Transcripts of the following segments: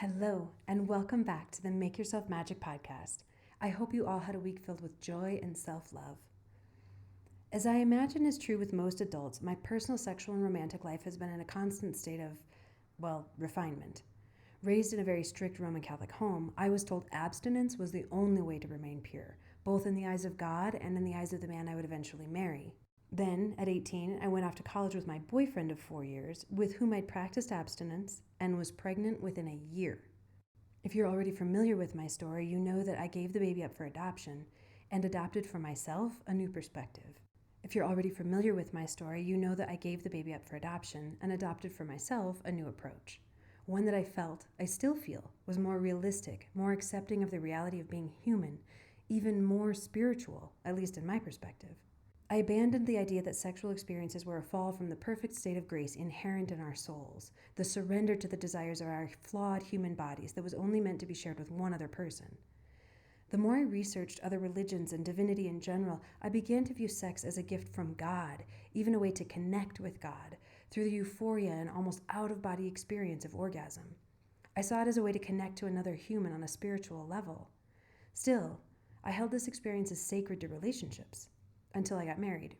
Hello, and welcome back to the Make Yourself Magic podcast. I hope you all had a week filled with joy and self-love. As I imagine is true with most adults, my personal sexual and romantic life has been in a constant state of, refinement. Raised in a very strict Roman Catholic home, I was told abstinence was the only way to remain pure, both in the eyes of God and in the eyes of the man I would eventually marry. Then, at 18, I went off to college with my boyfriend of 4 years, with whom I'd practiced abstinence and was pregnant within a year. If you're already familiar with my story, you know that I gave the baby up for adoption and adopted for myself a new perspective. If you're already familiar with my story, you know that I gave the baby up for adoption and adopted for myself a new approach. One that I felt, I still feel, was more realistic, more accepting of the reality of being human, even more spiritual, at least in my perspective. I abandoned the idea that sexual experiences were a fall from the perfect state of grace inherent in our souls, the surrender to the desires of our flawed human bodies that was only meant to be shared with one other person. The more I researched other religions and divinity in general, I began to view sex as a gift from God, even a way to connect with God, through the euphoria and almost out-of-body experience of orgasm. I saw it as a way to connect to another human on a spiritual level. Still, I held this experience as sacred to relationships. Until I got married.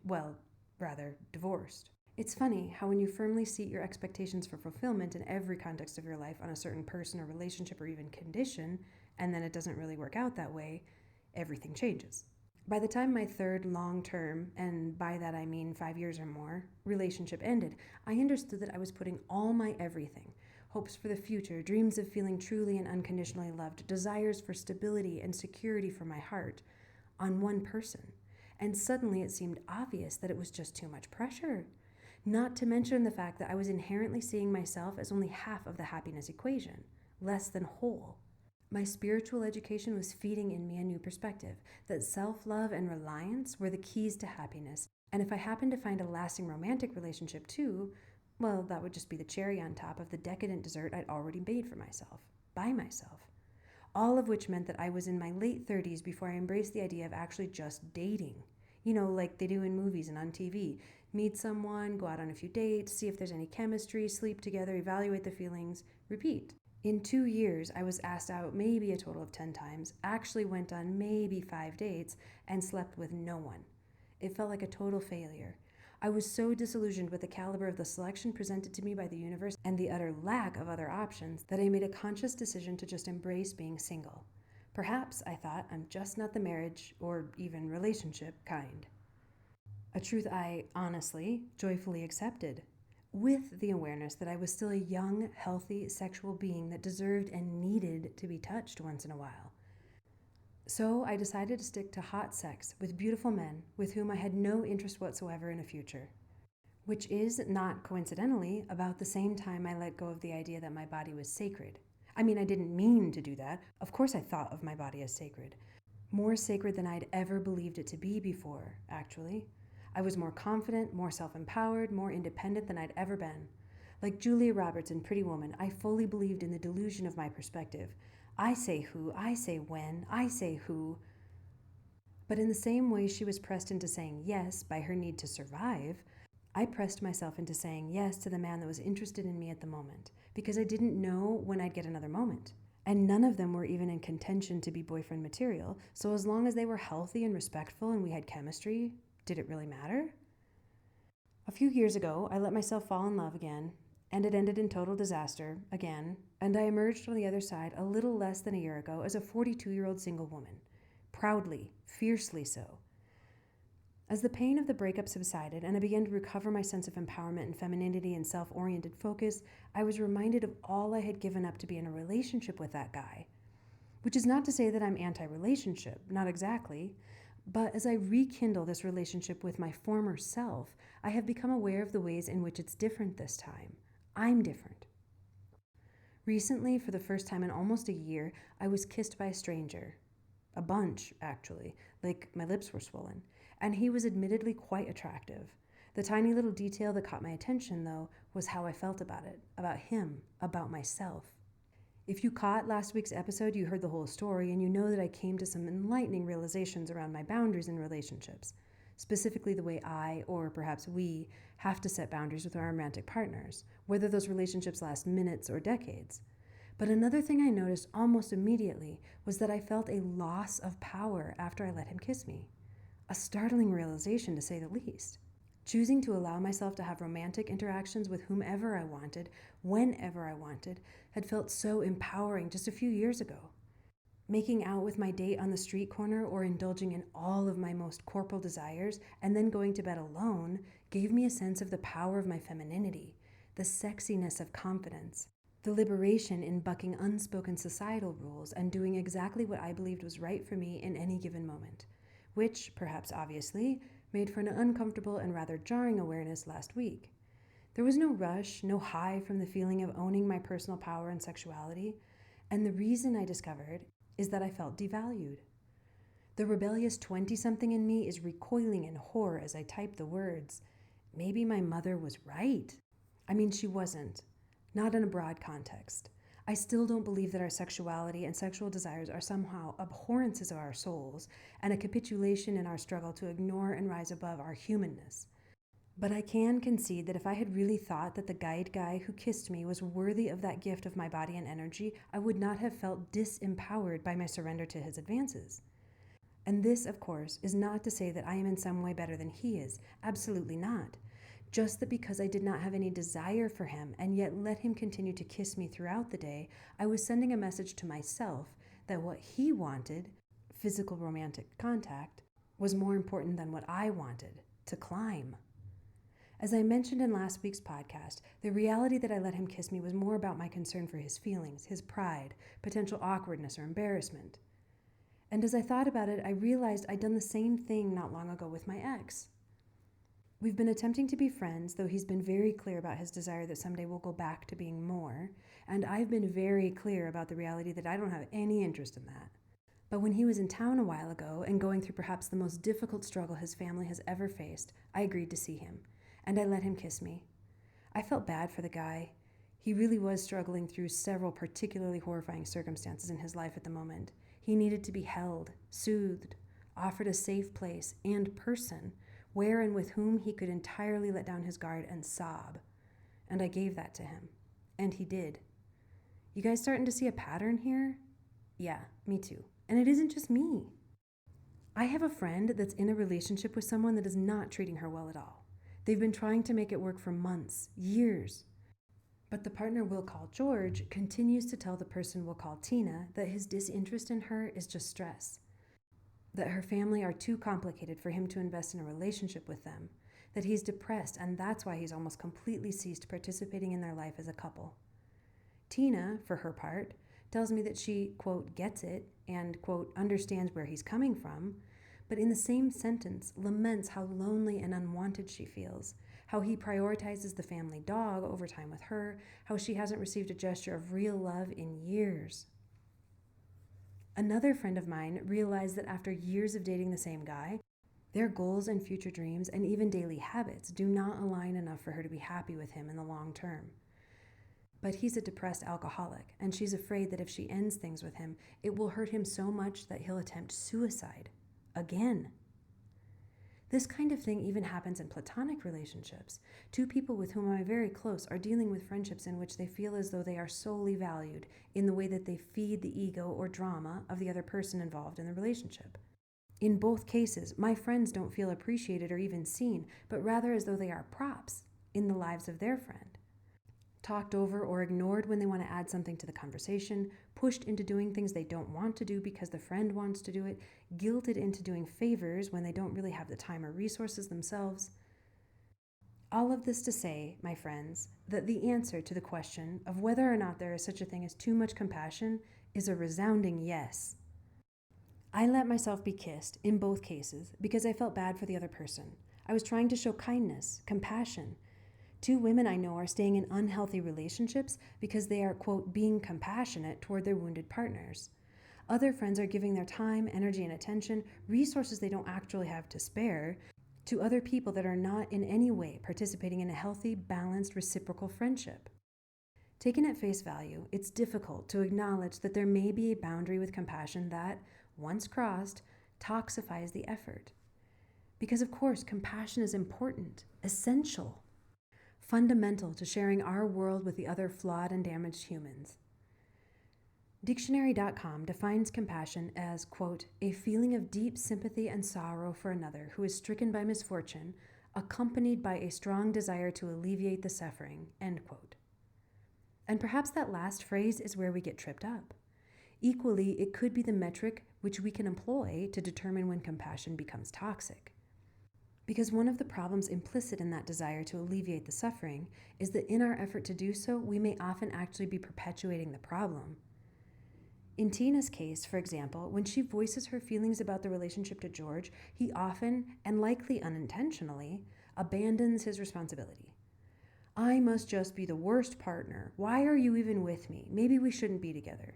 Divorced. It's funny how when you firmly seat your expectations for fulfillment in every context of your life on a certain person or relationship or even condition, and then it doesn't really work out that way, everything changes. By the time my third long-term, and by that I mean 5 years or more, relationship ended, I understood that I was putting all my everything, hopes for the future, dreams of feeling truly and unconditionally loved, desires for stability and security for my heart, on one person. And suddenly it seemed obvious that it was just too much pressure. Not to mention the fact that I was inherently seeing myself as only half of the happiness equation, less than whole. My spiritual education was feeding in me a new perspective, that self-love and reliance were the keys to happiness. And if I happened to find a lasting romantic relationship too, that would just be the cherry on top of the decadent dessert I'd already made for myself, by myself. All of which meant that I was in my late 30s before I embraced the idea of actually just dating. Like they do in movies and on TV. Meet someone, go out on a few dates, see if there's any chemistry, sleep together, evaluate the feelings, repeat. In 2 years, I was asked out maybe a total of 10 times, actually went on maybe 5 dates, and slept with no one. It felt like a total failure. I was so disillusioned with the caliber of the selection presented to me by the universe and the utter lack of other options that I made a conscious decision to just embrace being single. Perhaps, I thought, I'm just not the marriage or even relationship kind. A truth I honestly, joyfully accepted, with the awareness that I was still a young, healthy sexual being that deserved and needed to be touched once in a while. So I decided to stick to hot sex with beautiful men with whom I had no interest whatsoever in a future. Which is, not coincidentally, about the same time I let go of the idea that my body was sacred. I didn't mean to do that. Of course I thought of my body as sacred. More sacred than I'd ever believed it to be before, actually. I was more confident, more self-empowered, more independent than I'd ever been. Like Julia Roberts in Pretty Woman, I fully believed in the delusion of my perspective. I say who, I say when, I say who. But in the same way she was pressed into saying yes by her need to survive, I pressed myself into saying yes to the man that was interested in me at the moment, because I didn't know when I'd get another moment. And none of them were even in contention to be boyfriend material, so as long as they were healthy and respectful and we had chemistry, did it really matter? A few years ago, I let myself fall in love again, and it ended in total disaster, again, and I emerged on the other side a little less than a year ago as a 42-year-old single woman. Proudly, fiercely so. As the pain of the breakup subsided and I began to recover my sense of empowerment and femininity and self-oriented focus, I was reminded of all I had given up to be in a relationship with that guy. Which is not to say that I'm anti-relationship, not exactly. But as I rekindle this relationship with my former self, I have become aware of the ways in which it's different this time. I'm different. Recently, for the first time in almost a year, I was kissed by a stranger. A bunch, actually, like my lips were swollen. And he was admittedly quite attractive. The tiny little detail that caught my attention, though, was how I felt about it, about him, about myself. If you caught last week's episode, you heard the whole story, and you know that I came to some enlightening realizations around my boundaries in relationships, specifically the way I, or perhaps we, have to set boundaries with our romantic partners, whether those relationships last minutes or decades. But another thing I noticed almost immediately was that I felt a loss of power after I let him kiss me. A startling realization, to say the least. Choosing to allow myself to have romantic interactions with whomever I wanted, whenever I wanted, had felt so empowering just a few years ago. Making out with my date on the street corner or indulging in all of my most corporal desires and then going to bed alone gave me a sense of the power of my femininity, the sexiness of confidence, the liberation in bucking unspoken societal rules and doing exactly what I believed was right for me in any given moment, which, perhaps obviously, made for an uncomfortable and rather jarring awareness last week. There was no rush, no high from the feeling of owning my personal power and sexuality, and the reason I discovered is that I felt devalued. The rebellious 20-something in me is recoiling in horror as I type the words. Maybe my mother was right. I mean, she wasn't. Not in a broad context. I still don't believe that our sexuality and sexual desires are somehow abhorrences of our souls and a capitulation in our struggle to ignore and rise above our humanness. But I can concede that if I had really thought that the guide guy who kissed me was worthy of that gift of my body and energy, I would not have felt disempowered by my surrender to his advances. And this, of course, is not to say that I am in some way better than he is. Absolutely not. Just that because I did not have any desire for him and yet let him continue to kiss me throughout the day, I was sending a message to myself that what he wanted, physical romantic contact, was more important than what I wanted, to climb. As I mentioned in last week's podcast, the reality that I let him kiss me was more about my concern for his feelings, his pride, potential awkwardness or embarrassment. And as I thought about it, I realized I'd done the same thing not long ago with my ex. We've been attempting to be friends, though he's been very clear about his desire that someday we'll go back to being more, and I've been very clear about the reality that I don't have any interest in that. But when he was in town a while ago and going through perhaps the most difficult struggle his family has ever faced, I agreed to see him, and I let him kiss me. I felt bad for the guy. He really was struggling through several particularly horrifying circumstances in his life at the moment. He needed to be held, soothed, offered a safe place and person where and with whom he could entirely let down his guard and sob. And I gave that to him. And he did. You guys starting to see a pattern here? Yeah, me too. And it isn't just me. I have a friend that's in a relationship with someone that is not treating her well at all. They've been trying to make it work for months, years. But the partner we'll call George continues to tell the person we'll call Tina that his disinterest in her is just stress, that her family are too complicated for him to invest in a relationship with them, that he's depressed and that's why he's almost completely ceased participating in their life as a couple. Tina, for her part, tells me that she, quote, gets it and, quote, understands where he's coming from, but in the same sentence laments how lonely and unwanted she feels, how he prioritizes the family dog over time with her, how she hasn't received a gesture of real love in years. Another friend of mine realized that after years of dating the same guy, their goals and future dreams and even daily habits do not align enough for her to be happy with him in the long term. But he's a depressed alcoholic, and she's afraid that if she ends things with him, it will hurt him so much that he'll attempt suicide. Again. This kind of thing even happens in platonic relationships. Two people with whom I'm very close are dealing with friendships in which they feel as though they are solely valued in the way that they feed the ego or drama of the other person involved in the relationship. In both cases, my friends don't feel appreciated or even seen, but rather as though they are props in the lives of their friend. Talked over or ignored when they want to add something to the conversation, pushed into doing things they don't want to do because the friend wants to do it, guilted into doing favors when they don't really have the time or resources themselves. All of this to say, my friends, that the answer to the question of whether or not there is such a thing as too much compassion is a resounding yes. I let myself be kissed in both cases because I felt bad for the other person. I was trying to show kindness, compassion. Two women I know are staying in unhealthy relationships because they are, quote, being compassionate toward their wounded partners. Other friends are giving their time, energy, and attention, resources they don't actually have to spare, to other people that are not in any way participating in a healthy, balanced, reciprocal friendship. Taken at face value, it's difficult to acknowledge that there may be a boundary with compassion that, once crossed, toxifies the effort. Because, of course, compassion is important, essential, fundamental to sharing our world with the other flawed and damaged humans. Dictionary.com defines compassion as, quote, a feeling of deep sympathy and sorrow for another who is stricken by misfortune, accompanied by a strong desire to alleviate the suffering, end quote. And perhaps that last phrase is where we get tripped up. Equally, it could be the metric which we can employ to determine when compassion becomes toxic. Because one of the problems implicit in that desire to alleviate the suffering is that in our effort to do so, we may often actually be perpetuating the problem. In Tina's case, for example, when she voices her feelings about the relationship to George, he often, and likely unintentionally, abandons his responsibility. I must just be the worst partner. Why are you even with me? Maybe we shouldn't be together.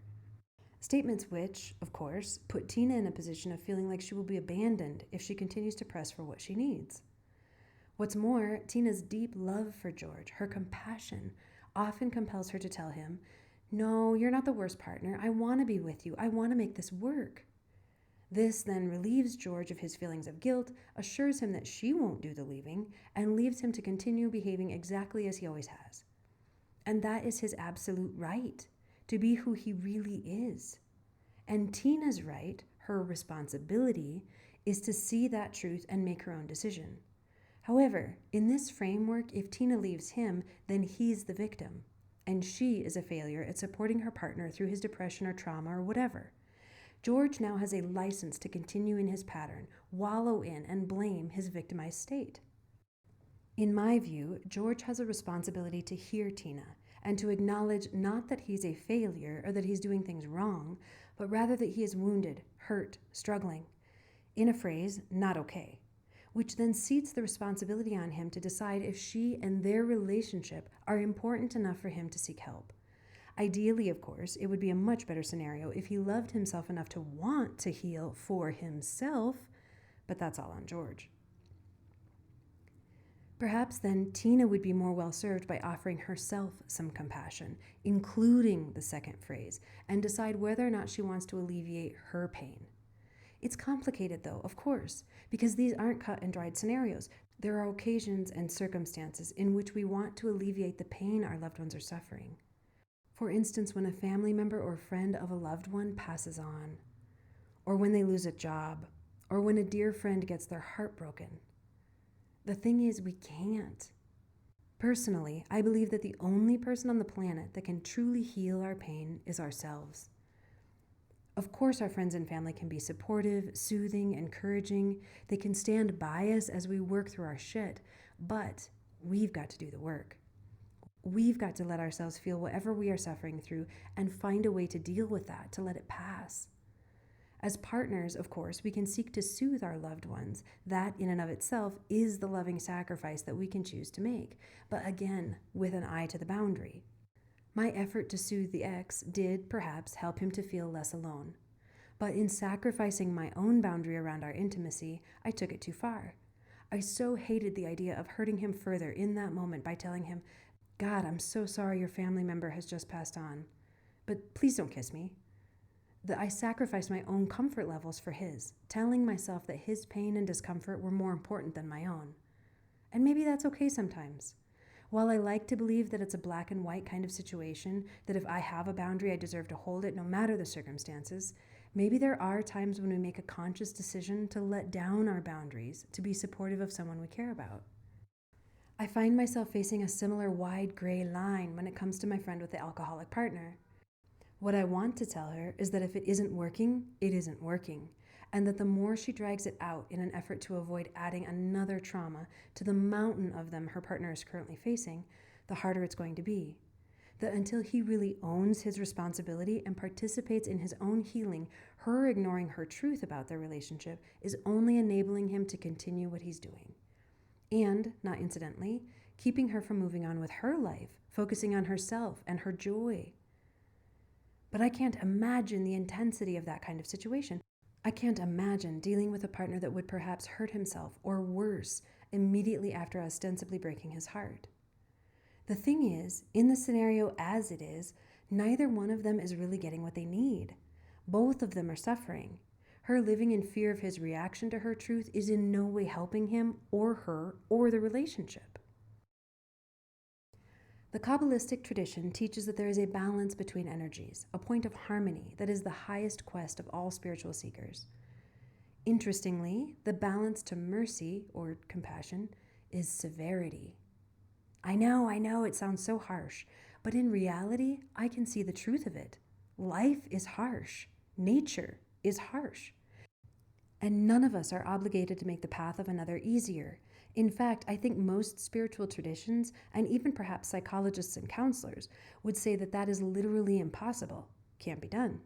Statements which, of course, put Tina in a position of feeling like she will be abandoned if she continues to press for what she needs. What's more, Tina's deep love for George, her compassion, often compels her to tell him, no, you're not the worst partner. I want to be with you. I want to make this work. This then relieves George of his feelings of guilt, assures him that she won't do the leaving, and leaves him to continue behaving exactly as he always has. And that is his absolute right, to be who he really is. And Tina's right, her responsibility, is to see that truth and make her own decision. However, in this framework, if Tina leaves him, then he's the victim. And she is a failure at supporting her partner through his depression or trauma or whatever. George now has a license to continue in his pattern, wallow in and blame his victimized state. In my view, George has a responsibility to hear Tina and to acknowledge not that he's a failure or that he's doing things wrong, but rather that he is wounded, hurt, struggling. In a phrase, not okay. Which then seats the responsibility on him to decide if she and their relationship are important enough for him to seek help. Ideally, of course, it would be a much better scenario if he loved himself enough to want to heal for himself, but that's all on George. Perhaps then Tina would be more well served by offering herself some compassion, including the second phrase, and decide whether or not she wants to alleviate her pain. It's complicated though, of course, because these aren't cut and dried scenarios. There are occasions and circumstances in which we want to alleviate the pain our loved ones are suffering. For instance, when a family member or friend of a loved one passes on, or when they lose a job, or when a dear friend gets their heart broken. The thing is, we can't. Personally, I believe that the only person on the planet that can truly heal our pain is ourselves. Of course, our friends and family can be supportive, soothing, encouraging. They can stand by us as we work through our shit, but we've got to do the work. We've got to let ourselves feel whatever we are suffering through and find a way to deal with that, to let it pass. As partners, of course, we can seek to soothe our loved ones. That, in and of itself, is the loving sacrifice that we can choose to make, but again, with an eye to the boundary. My effort to soothe the ex did, perhaps, help him to feel less alone. But in sacrificing my own boundary around our intimacy, I took it too far. I so hated the idea of hurting him further in that moment by telling him, God, I'm so sorry your family member has just passed on, but please don't kiss me. That I sacrificed my own comfort levels for his, telling myself that his pain and discomfort were more important than my own. And maybe that's okay sometimes. While I like to believe that it's a black and white kind of situation, that if I have a boundary, I deserve to hold it no matter the circumstances, maybe there are times when we make a conscious decision to let down our boundaries to be supportive of someone we care about. I find myself facing a similar wide gray line when it comes to my friend with the alcoholic partner. What I want to tell her is that if it isn't working, it isn't working, and that the more she drags it out in an effort to avoid adding another trauma to the mountain of them her partner is currently facing, the harder it's going to be. That until he really owns his responsibility and participates in his own healing, her ignoring her truth about their relationship is only enabling him to continue what he's doing. And, not incidentally, keeping her from moving on with her life, focusing on herself and her joy. But I can't imagine the intensity of that kind of situation. I can't imagine dealing with a partner that would perhaps hurt himself, or worse, immediately after ostensibly breaking his heart. The thing is, in the scenario as it is, neither one of them is really getting what they need. Both of them are suffering. Her living in fear of his reaction to her truth is in no way helping him or her or the relationship. The Kabbalistic tradition teaches that there is a balance between energies, a point of harmony that is the highest quest of all spiritual seekers. Interestingly, the balance to mercy, or compassion, is severity. I know, it sounds so harsh, but in reality, I can see the truth of it. Life is harsh. Nature is harsh. And none of us are obligated to make the path of another easier. In fact, I think most spiritual traditions, and even perhaps psychologists and counselors, would say that that is literally impossible. Can't be done.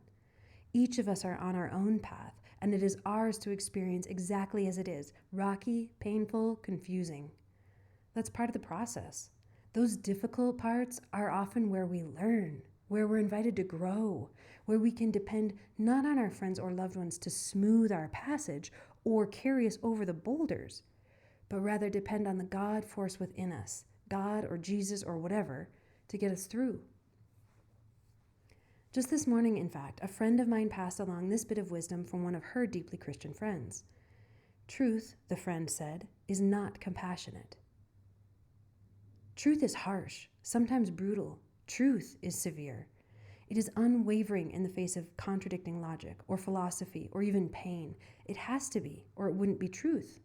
Each of us are on our own path, and it is ours to experience exactly as it is, rocky, painful, confusing. That's part of the process. Those difficult parts are often where we learn, where we're invited to grow, where we can depend not on our friends or loved ones to smooth our passage or carry us over the boulders, but rather depend on the God force within us, God or Jesus or whatever, to get us through. Just this morning, in fact, a friend of mine passed along this bit of wisdom from one of her deeply Christian friends. Truth, the friend said, is not compassionate. Truth is harsh, sometimes brutal. Truth is severe. It is unwavering in the face of contradicting logic or philosophy or even pain. It has to be, or it wouldn't be truth.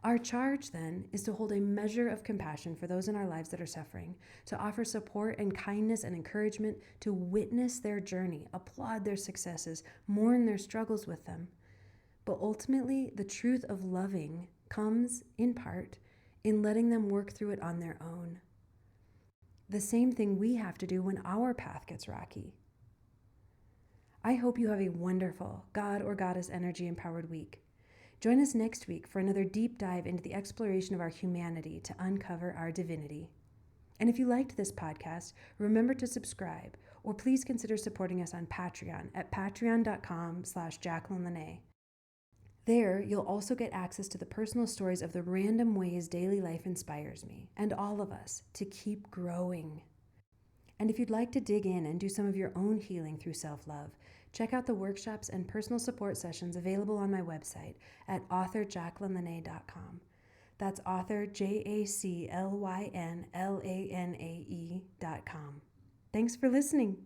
Our charge, then, is to hold a measure of compassion for those in our lives that are suffering, to offer support and kindness and encouragement, to witness their journey, applaud their successes, mourn their struggles with them. But ultimately, the truth of loving comes, in part, in letting them work through it on their own. The same thing we have to do when our path gets rocky. I hope you have a wonderful God or Goddess energy empowered week. Join us next week for another deep dive into the exploration of our humanity to uncover our divinity. And if you liked this podcast, remember to subscribe, or please consider supporting us on Patreon at patreon.com/Jacqueline Lene. There, you'll also get access to the personal stories of the random ways daily life inspires me, and all of us, to keep growing. And if you'd like to dig in and do some of your own healing through self-love, check out the workshops and personal support sessions available on my website at authorjacquelinelane.com. That's author JACLYNLANAE.com. Thanks for listening.